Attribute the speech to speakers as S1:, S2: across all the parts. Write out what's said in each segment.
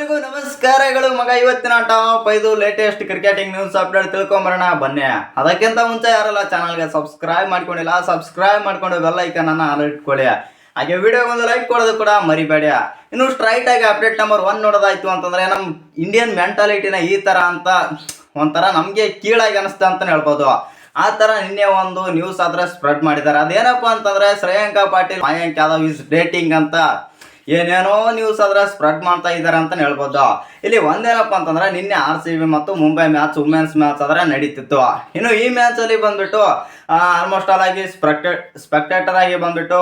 S1: ಎಲ್ಲರಿಗೂ ನಮಸ್ಕಾರಗಳು ಮಗ. ಇವತ್ತಿನ top 5 latest cricketing news update ತಿಳ್ಕೊಂಬರೋಣ ಬನ್ನಿ. ಅದಕ್ಕಿಂತ ಮುಂಚೆ ಯಾರೆಲ್ಲ ಚಾನಲ್ಗೆ ಸಬ್ಸ್ಕ್ರೈಬ್ ಮಾಡ್ಕೊಂಡಿಲ್ಲ ಸಬ್ಸ್ಕ್ರೈಬ್ ಮಾಡ್ಕೊಂಡು ಬೆಲ್ ಐಕನ್ ಅನ್ನು ಆಲ್ ಇಟ್ಕೊಳ್ಳಿ. ಹಾಗೆ ವಿಡಿಯೋಗೆ ಒಂದು ಲೈಕ್ ಕೊಡೋದು ಕೂಡ ಮರಿಬೇಡಿ. ಇನ್ನು ಸ್ಟ್ರೈಟ್ ಆಗಿ ಅಪ್ಡೇಟ್ ನಂಬರ್ 1 ನೋಡೋದಾಯ್ತು ಅಂತಂದ್ರೆ ನಮ್ಮ ಇಂಡಿಯನ್ ಮೆಂಟಾಲಿಟಿನ ಈ ತರ ಅಂತ ಒಂಥರ ನಮಗೆ ಕೀಳಾಗಿ ಅನಿಸ್ತಾ ಅಂತಾನೆ ಹೇಳ್ಬೋದು. ಆ ತರ ನಿನ್ನೆ ಒಂದು ನ್ಯೂಸ್ ಆದ್ರೆ ಸ್ಪ್ರೆಡ್ ಮಾಡಿದ್ದಾರೆ. ಅದೇನಪ್ಪ ಅಂತಂದ್ರೆ ಶ್ರೇಯಾಂಕ ಪಾಟೀಲ್ ಮಯಾಂಕ್ ಯಾದವ್ ಇಸ್ ಡೇಟಿಂಗ್ ಅಂತ ಏನೇನೋ ನ್ಯೂಸ್ ಆದ್ರೆ ಸ್ಪ್ರೆಡ್ ಮಾಡ್ತಾ ಇದ್ದಾರೆ ಅಂತ ಹೇಳ್ಬೋದು. ಇಲ್ಲಿ ಒಂದೇನಪ್ಪ ಅಂತಂದ್ರೆ ನಿನ್ನೆ RCB ಮತ್ತು ಮುಂಬೈ ಮ್ಯಾಚ್ ವುಮೆನ್ಸ್ ಮ್ಯಾಚ್ ಆದ್ರೆ ನಡೀತಿತ್ತು. ಇನ್ನು ಈ ಮ್ಯಾಚ್ ಅಲ್ಲಿ ಬಂದ್ಬಿಟ್ಟು ಆಲ್ಮೋಸ್ಟ್ ಆಲ್ ಆಗಿ ಸ್ಪೆಕ್ಟೇಟರ್ ಆಗಿ ಬಂದ್ಬಿಟ್ಟು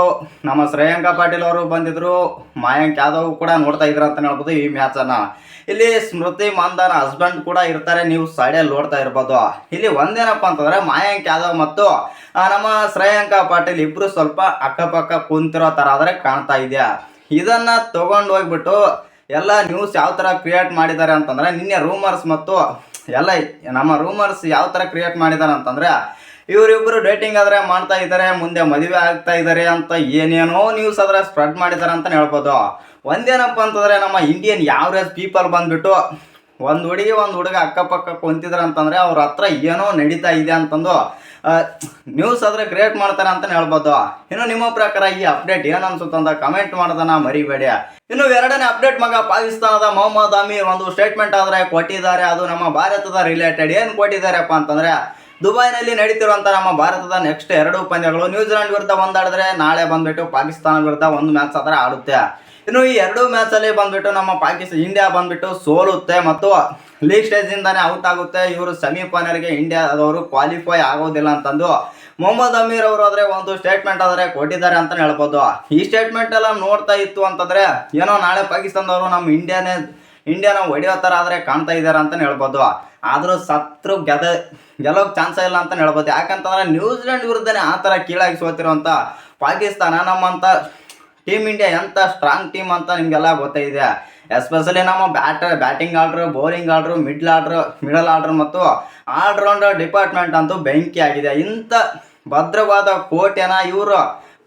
S1: ನಮ್ಮ ಶ್ರೇಯಾಂಕ ಪಾಟೀಲ್ ಅವರು ಬಂದಿದ್ರು, ಮಯಾಂಕ್ ಯಾದವ್ ಕೂಡ ನೋಡ್ತಾ ಇದ್ರು ಅಂತ ಹೇಳ್ಬೋದು ಈ ಮ್ಯಾಚ್ ಅನ್ನ. ಇಲ್ಲಿ ಸ್ಮೃತಿ ಮಂದನ ಹಸ್ಬೆಂಡ್ ಕೂಡ ಇರ್ತಾರೆ, ನೀವು ಸೈಡಲ್ಲಿ ನೋಡ್ತಾ ಇರ್ಬೋದು. ಇಲ್ಲಿ ಒಂದೇನಪ್ಪ ಅಂತಂದ್ರೆ ಮಯಾಂಕ್ ಯಾದವ್ ಮತ್ತು ನಮ್ಮ ಶ್ರೇಯಾಂಕ ಪಾಟೀಲ್ ಇಬ್ರು ಸ್ವಲ್ಪ ಅಕ್ಕಪಕ್ಕ ಕುಂತಿರೋ ತರ ಆದ್ರೆ ಕಾಣ್ತಾ ಇದೆ. ಇದನ್ನ ತಗೊಂಡು ಹೋಗ್ಬಿಟ್ಟು ಎಲ್ಲ ನ್ಯೂಸ್ ಯಾವ ತರ ಕ್ರಿಯೇಟ್ ಮಾಡಿದ್ದಾರೆ ಅಂತಂದ್ರೆ ನಿನ್ನೆ ರೂಮರ್ಸ್ ಮತ್ತು ಎಲ್ಲ ನಮ್ಮ ರೂಮರ್ಸ್ ಯಾವ ತರ ಕ್ರಿಯೇಟ್ ಮಾಡಿದ್ದಾರೆ ಅಂತಂದ್ರೆ ಇವರಿಬ್ಬರು ಡೇಟಿಂಗ್ ಆದ್ರೆ ಮಾಡ್ತಾ ಇದ್ದಾರೆ, ಮುಂದೆ ಮದುವೆ ಆಗ್ತಾ ಇದ್ದಾರೆ ಅಂತ ಏನೇನೋ ನ್ಯೂಸ್ ಆದ್ರೆ ಸ್ಪ್ರೆಡ್ ಮಾಡಿದ್ದಾರೆ ಅಂತ ಹೇಳ್ಬೋದು. ಒಂದೇನಪ್ಪ ಅಂತಂದ್ರೆ ನಮ್ಮ ಇಂಡಿಯನ್ ಯಾವ್ರೇಜ್ ಪೀಪಲ್ ಬಂದ್ಬಿಟ್ಟು ಒಂದು ಹುಡುಗಿ ಒಂದು ಹುಡುಗ ಅಕ್ಕಪಕ್ಕ ಕುಂತಿದ್ರ ಅಂತಂದ್ರೆ ಅವ್ರ ಹತ್ರ ಏನೋ ನಡೀತಾ ಇದೆ ಅಂತಂದು ನ್ಯೂಸ್ ಆದ್ರೆ ಕ್ರಿಯೇಟ್ ಮಾಡ್ತಾರೆ ಅಂತ ಹೇಳ್ಬೋದು. ಇನ್ನು ನಿಮ್ಮ ಪ್ರಕಾರ ಈ ಅಪ್ಡೇಟ್ ಏನ್ ಅನ್ಸುತ್ತೆ ಅಂತ ಕಮೆಂಟ್ ಮಾಡೋದನ್ನ ಮರಿಬೇಡಿ. ಇನ್ನು ಎರಡನೇ ಅಪ್ಡೇಟ್ ಮಗ, ಪಾಕಿಸ್ತಾನದ ಮೊಹಮ್ಮದ್ ಅಮೀರ್ ಒಂದು ಸ್ಟೇಟ್ಮೆಂಟ್ ಆದ್ರೆ ಕೊಟ್ಟಿದ್ದಾರೆ. ಅದು ನಮ್ಮ ಭಾರತದ ರಿಲೇಟೆಡ್. ಏನ್ ಕೊಟ್ಟಿದ್ದಾರಪ್ಪ ಅಂತಂದ್ರೆ ದುಬೈನಲ್ಲಿ ನಡೀತಿರುವಂತ ನಮ್ಮ ಭಾರತದ ನೆಕ್ಸ್ಟ್ 2 ಪಂದ್ಯಗಳು ನ್ಯೂಜಿಲೆಂಡ್ ವಿರುದ್ಧ ಒಂದಾಡಿದ್ರೆ ನಾಳೆ ಬಂದ್ಬಿಟ್ಟು ಪಾಕಿಸ್ತಾನ ವಿರುದ್ಧ ಒಂದು ಮ್ಯಾಚ್ ಆದ್ರೆ ಆಡುತ್ತೆ. ಇನ್ನು ಈ 2 ಮ್ಯಾಚ್ ಅಲ್ಲಿ ಬಂದ್ಬಿಟ್ಟು ನಮ್ಮ ಇಂಡಿಯಾ ಬಂದ್ಬಿಟ್ಟು ಸೋಲುತ್ತೆ ಮತ್ತು ಲೀಗ್ ಸ್ಟೇಜ್ ಇಂದಾನೆ ಔಟ್ ಆಗುತ್ತೆ. ಇವರು ಸೆಮಿಫೈನಲ್ಗೆ ಇಂಡಿಯಾದವರು ಕ್ವಾಲಿಫೈ ಆಗೋದಿಲ್ಲ ಅಂತಂದು ಮೊಹಮ್ಮದ್ ಅಮೀರ್ ಅವರು ಆದ್ರೆ ಒಂದು ಸ್ಟೇಟ್ಮೆಂಟ್ ಆದ್ರೆ ಕೊಟ್ಟಿದ್ದಾರೆ ಅಂತ ಹೇಳ್ಬೋದು. ಈ ಸ್ಟೇಟ್ಮೆಂಟ್ ಎಲ್ಲ ನೋಡ್ತಾ ಇತ್ತು ಅಂತಂದ್ರೆ ಏನೋ ನಾಳೆ ಪಾಕಿಸ್ತಾನದವರು ನಮ್ಮ ಇಂಡಿಯಾನ ಹೊಡೆಯೋ ತರ ಆದ್ರೆ ಕಾಣ್ತಾ ಇದ್ದಾರೆ ಅಂತ ಹೇಳ್ಬೋದು. ಆದ್ರೂ ಸತ್ರು ಗೆಲ್ಲೋಕ್ ಚಾನ್ಸ್ ಇಲ್ಲ ಅಂತ ಹೇಳ್ಬೋದು. ಯಾಕಂತಂದ್ರೆ ನ್ಯೂಜಿಲೆಂಡ್ ವಿರುದ್ಧನೇ ಆ ತರ ಕೀಳಾಗಿ ಸೋತಿರುವಂತ ಪಾಕಿಸ್ತಾನ ನಮ್ಮಂತ ಟೀಮ್ ಇಂಡಿಯಾ ಎಂತ ಸ್ಟ್ರಾಂಗ್ ಟೀಮ್ ಅಂತ ನಿಮ್ಗೆಲ್ಲ ಗೊತ್ತಿದೆ. ಎಸ್ಪೆಷಲಿ ನಮ್ಮ batting order, bowling order, middle order ಮತ್ತು ಆಲ್ರೌಂಡರ್ ಡಿಪಾರ್ಟ್ಮೆಂಟ್ ಅಂತೂ ಬೆಂಕಿ ಆಗಿದೆ. ಇಂಥ ಭದ್ರವಾದ ಕೋಟೆನ ಇವರು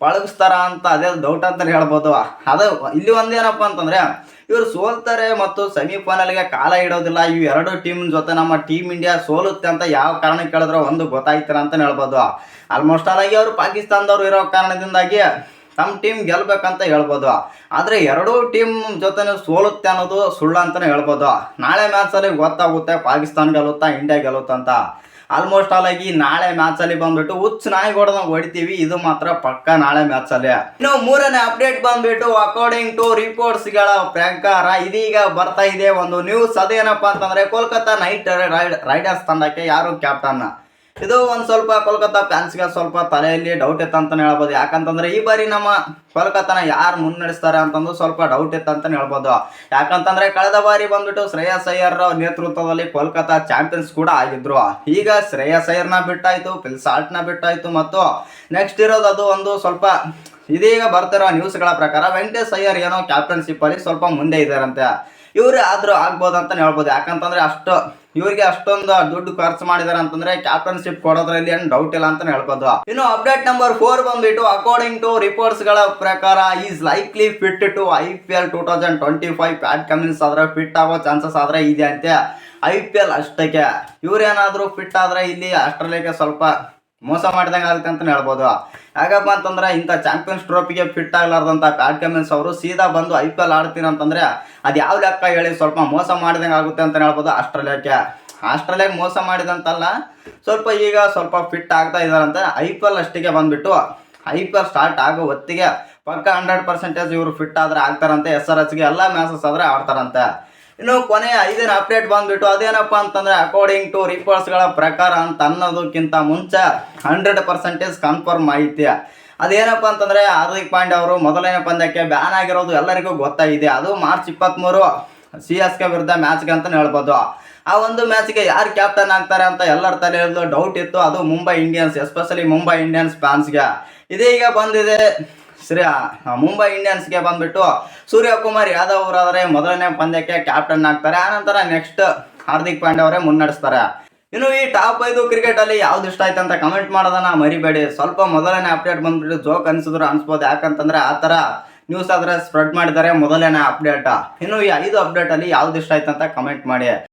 S1: ಪಳಗಿಸ್ತಾರ ಅಂತ ಅದೇ ಡೌಟ್ ಅಂತ ಹೇಳ್ಬೋದು. ಅದು ಇಲ್ಲಿ ಒಂದೇನಪ್ಪ ಅಂತಂದ್ರೆ ಇವರು ಸೋಲ್ತಾರೆ ಮತ್ತು ಸೆಮಿಫೈನಲ್ಗೆ ಕಾಲ ಇಡೋದಿಲ್ಲ. ಈ 2 ಟೀಮ್ ಜೊತೆ ನಮ್ಮ ಟೀಮ್ ಇಂಡಿಯಾ ಸೋಲುತ್ತೆ ಅಂತ ಯಾವ ಕಾರಣ ಕೇಳಿದ್ರೆ ಒಂದು ಗೊತ್ತಾಯ್ತಾರ ಅಂತ ಹೇಳ್ಬೋದು. ಆಲ್ಮೋಸ್ಟ್ ಆಲ್ ಆಗಿ ಅವರು ಪಾಕಿಸ್ತಾನದವ್ರು ಇರೋ ಕಾರಣದಿಂದಾಗಿ ನಮ್ಮ ಟೀಮ್ ಗೆಲ್ಬೇಕಂತ ಹೇಳ್ಬೋದು. ಆದರೆ 2 ಟೀಮ್ ಜೊತೆ ಸೋಲುತ್ತೆ ಅನ್ನೋದು ಸುಳ್ಳು ಅಂತಲೇ ಹೇಳ್ಬೋದು. ನಾಳೆ ಮ್ಯಾಚಲ್ಲಿ ಗೊತ್ತಾಗುತ್ತೆ ಪಾಕಿಸ್ತಾನ ಗೆಲ್ಲುತ್ತಾ ಇಂಡಿಯಾ ಗೆಲ್ಲುತ್ತಂತ. ಆಲ್ಮೋಸ್ಟ್ ಆಲ್ ಆಗಿ ನಾಳೆ ಮ್ಯಾಚಲ್ಲಿ ಬಂದ್ಬಿಟ್ಟು ಹುಚ್ಚು ನಾಯಿಗೋಡ ಹೊಡಿತೀವಿ, ಇದು ಮಾತ್ರ ಪಕ್ಕ ನಾಳೆ ಮ್ಯಾಚಲ್ಲಿ. ಇನ್ನು 3ನೇ ಅಪ್ಡೇಟ್ ಬಂದ್ಬಿಟ್ಟು ಅಕಾರ್ಡಿಂಗ್ ಟು ರಿಪೋರ್ಟ್ಸ್ಗಳ ಪ್ರಕಾರ ಇದೀಗ ಬರ್ತಾ ಇದೆ ಒಂದು ನ್ಯೂಸ್. ಅದೇನಪ್ಪ ಅಂತಂದ್ರೆ ಕೋಲ್ಕತ್ತಾ ನೈಟ್ ರೈಡರ್ಸ್ ತಂಡಕ್ಕೆ ಯಾರು ಕ್ಯಾಪ್ಟನ್. ಇದು ಒಂದು ಸ್ವಲ್ಪ ಕೋಲ್ಕತ್ತಾ ಫ್ಯಾನ್ಸ್ಗೆ ಸ್ವಲ್ಪ ತಲೆಯಲ್ಲಿ ಡೌಟ್ ಇತ್ತು ಅಂತಾನೆ ಹೇಳ್ಬೋದು. ಯಾಕಂತಂದ್ರೆ ಈ ಬಾರಿ ನಮ್ಮ ಕೋಲ್ಕತ್ತಾನ ಯಾರು ಮುನ್ನಡೆಸ್ತಾರೆ ಅಂತಂದು ಸ್ವಲ್ಪ ಡೌಟ್ ಇತ್ತು ಅಂತಾನೆ ಹೇಳ್ಬೋದು. ಯಾಕಂತಂದ್ರೆ ಕಳೆದ ಬಾರಿ ಬಂದ್ಬಿಟ್ಟು ಶ್ರೇಯಸ್ ಅಯ್ಯರ್ ನೇತೃತ್ವದಲ್ಲಿ ಕೋಲ್ಕತ್ತಾ ಚಾಂಪಿಯನ್ಸ್ ಕೂಡ ಆಗಿದ್ರು. ಈಗ ಶ್ರೇಯಸ್ ಅಯ್ಯರ್ನ ಬಿಟ್ಟಾಯ್ತು, ಫಿಲ್ ಸಾಲ್ಟ್ನ ಬಿಟ್ಟಾಯ್ತು ಮತ್ತು ನೆಕ್ಸ್ಟ್ ಇರೋದು ಅದು ಒಂದು ಸ್ವಲ್ಪ ಇದೀಗ ಬರ್ತಿರೋ ನ್ಯೂಸ್ಗಳ ಪ್ರಕಾರ ವೆಂಕಟೇಶ್ ಅಯ್ಯರ್ ಏನೋ ಕ್ಯಾಪ್ಟನ್ಶಿಪ್ ಅಲ್ಲಿ ಸ್ವಲ್ಪ ಮುಂದೆ ಇದ್ದಾರಂತೆ. ಇವ್ರು ಆದ್ರೂ ಆಗ್ಬೋದು ಅಂತ ಹೇಳ್ಬೋದು. ಯಾಕಂತಂದ್ರೆ ಇವ್ರಿಗೆ ಅಷ್ಟೊಂದು ದುಡ್ಡು ಖರ್ಚು ಮಾಡಿದಾರೆ ಅಂತಂದ್ರೆ ಕ್ಯಾಪ್ಟನ್ಶಿಪ್ ಕೊಡೋದ್ರಲ್ಲಿ ಏನು ಡೌಟ್ ಇಲ್ಲ ಅಂತ ಹೇಳ್ಬೋದು. ಇನ್ನು ಅಪ್ಡೇಟ್ ನಂಬರ್ 4 ಬಂದ್ಬಿಟ್ಟು ಅಕಾರ್ಡಿಂಗ್ ಟು ರಿಪೋರ್ಟ್ಸ್ ಗಳ ಪ್ರಕಾರ is likely fit to IPL 2025. Pat Cummins ಆದ್ರೆ ಫಿಟ್ ಆಗೋ ಚಾನ್ಸಸ್ ಆದ್ರೆ ಇದೆ ಅಂತೆ. IPL ಅಷ್ಟಕ್ಕೆ ಇವ್ರೇನಾದ್ರೂ ಫಿಟ್ ಆದ್ರೆ ಇಲ್ಲಿ ಆಸ್ಟ್ರೇಲಿಯಾಗೆ ಸ್ವಲ್ಪ ಮೋಸ ಮಾಡಿದಂಗೆ ಆಗುತ್ತೆ ಅಂತ ಹೇಳ್ಬೋದು. ಯಾಕಪ್ಪ ಅಂತಂದ್ರೆ ಇಂಥ ಚಾಂಪಿಯನ್ಸ್ ಟ್ರೋಫಿಗೆ ಫಿಟ್ ಆಗ್ಲಾರ್ದಂಥ ಪ್ಯಾಟ್ ಕಮಿನ್ಸ್ ಅವರು ಸೀದಾ ಬಂದು IPL ಆಡ್ತೀನಿ ಅಂತಂದ್ರೆ ಅದು ಯಾವ ಲೆಕ್ಕ ಹೇಳಿ ಸ್ವಲ್ಪ ಮೋಸ ಮಾಡಿದಂಗೆ ಆಗುತ್ತೆ ಅಂತ ಹೇಳ್ಬೋದು. ಆಸ್ಟ್ರೇಲಿಯಾಗೆ ಮೋಸ ಮಾಡಿದಂತಲ್ಲ, ಸ್ವಲ್ಪ ಈಗ ಸ್ವಲ್ಪ ಫಿಟ್ ಆಗ್ತಾ ಇದಾರಂತೆ. IPL ಅಷ್ಟಿಗೆ ಬಂದ್ಬಿಟ್ಟು IPL ಸ್ಟಾರ್ಟ್ ಆಗೋ ಹೊತ್ತಿಗೆ ಪಕ್ಕ 100% ಇವರು ಫಿಟ್ ಆದ್ರೆ ಆಗ್ತಾರಂತೆ. SRHಗೆ ಎಲ್ಲ ಮ್ಯಾಚಸ್ ಆದ್ರೆ ಆಡ್ತಾರಂತೆ. ಇನ್ನು ಕೊನೆಯ 5ನೇ ಅಪ್ಡೇಟ್ ಬಂದ್ಬಿಟ್ಟು ಅದೇನಪ್ಪ ಅಂತಂದ್ರೆ ಅಕಾರ್ಡಿಂಗ್ ಟು ರಿಪೋರ್ಟ್ಸ್ಗಳ ಪ್ರಕಾರ ಅಂತ ಅನ್ನೋದಕ್ಕಿಂತ ಮುಂಚೆ 100% ಕನ್ಫರ್ಮ್ ಐತಿ. ಅದೇನಪ್ಪ ಅಂತಂದ್ರೆ ಹಾರ್ದಿಕ್ ಪಾಂಡ್ಯ ಅವರು ಮೊದಲನೇ ಪಂದ್ಯಕ್ಕೆ ಬ್ಯಾನ್ ಆಗಿರೋದು ಎಲ್ಲರಿಗೂ ಗೊತ್ತಾಗಿದೆ. ಅದು ಮಾರ್ಚ್ 23 CSK ವಿರುದ್ಧ ಮ್ಯಾಚ್ಗೆ ಅಂತ ಹೇಳ್ಬೋದು. ಆ ಒಂದು ಮ್ಯಾಚ್ಗೆ ಯಾರು ಕ್ಯಾಪ್ಟನ್ ಆಗ್ತಾರೆ ಅಂತ ಎಲ್ಲರ ತಲೆಯಲ್ಲೂ ಡೌಟ್ ಇತ್ತು. ಅದು Mumbai Indians, especially Mumbai Indians ಫ್ಯಾನ್ಸ್ಗೆ. ಇದೀಗ ಬಂದಿದೆ ಮುಂಬೈ ಇಂಡಿಯನ್ಸ್ಗೆ ಬಂದ್ಬಿಟ್ಟು ಸೂರ್ಯಕುಮಾರ್ ಯಾದವ್ ಅವರಾದರೆ ಮೊದಲನೇ ಪಂದ್ಯಕ್ಕೆ ಕ್ಯಾಪ್ಟನ್ ಆಗ್ತಾರೆ. ಆನಂತರ ನೆಕ್ಸ್ಟ್ ಹಾರ್ದಿಕ್ ಪಾಂಡ್ಯ ಅವರೇ ಮುನ್ನಡೆಸ್ತಾರೆ. ಇನ್ನು ಈ ಟಾಪ್ 5 ಕ್ರಿಕೆಟ್ ಅಲ್ಲಿ ಯಾವ್ದು ಇಷ್ಟ ಆಯ್ತು ಅಂತ ಕಮೆಂಟ್ ಮಾಡೋದನ್ನ ಮರಿಬೇಡಿ. ಸ್ವಲ್ಪ ಮೊದಲನೇ ಅಪ್ಡೇಟ್ ಬಂದ್ಬಿಟ್ಟು ಜೋಕ್ ಅನ್ಸಿದ್ರು ಅನ್ಸ್ಬೋದು. ಯಾಕಂತಂದ್ರೆ ಆ ತರ ನ್ಯೂಸ್ ಆದರೆ ಸ್ಪ್ರೆಡ್ ಮಾಡಿದ್ದಾರೆ ಮೊದಲನೇ ಅಪ್ಡೇಟ್. ಇನ್ನು ಈ 5 ಅಪ್ಡೇಟಲ್ಲಿ ಯಾವ್ದು ಇಷ್ಟ ಆಯ್ತು ಅಂತ ಕಮೆಂಟ್ ಮಾಡಿ.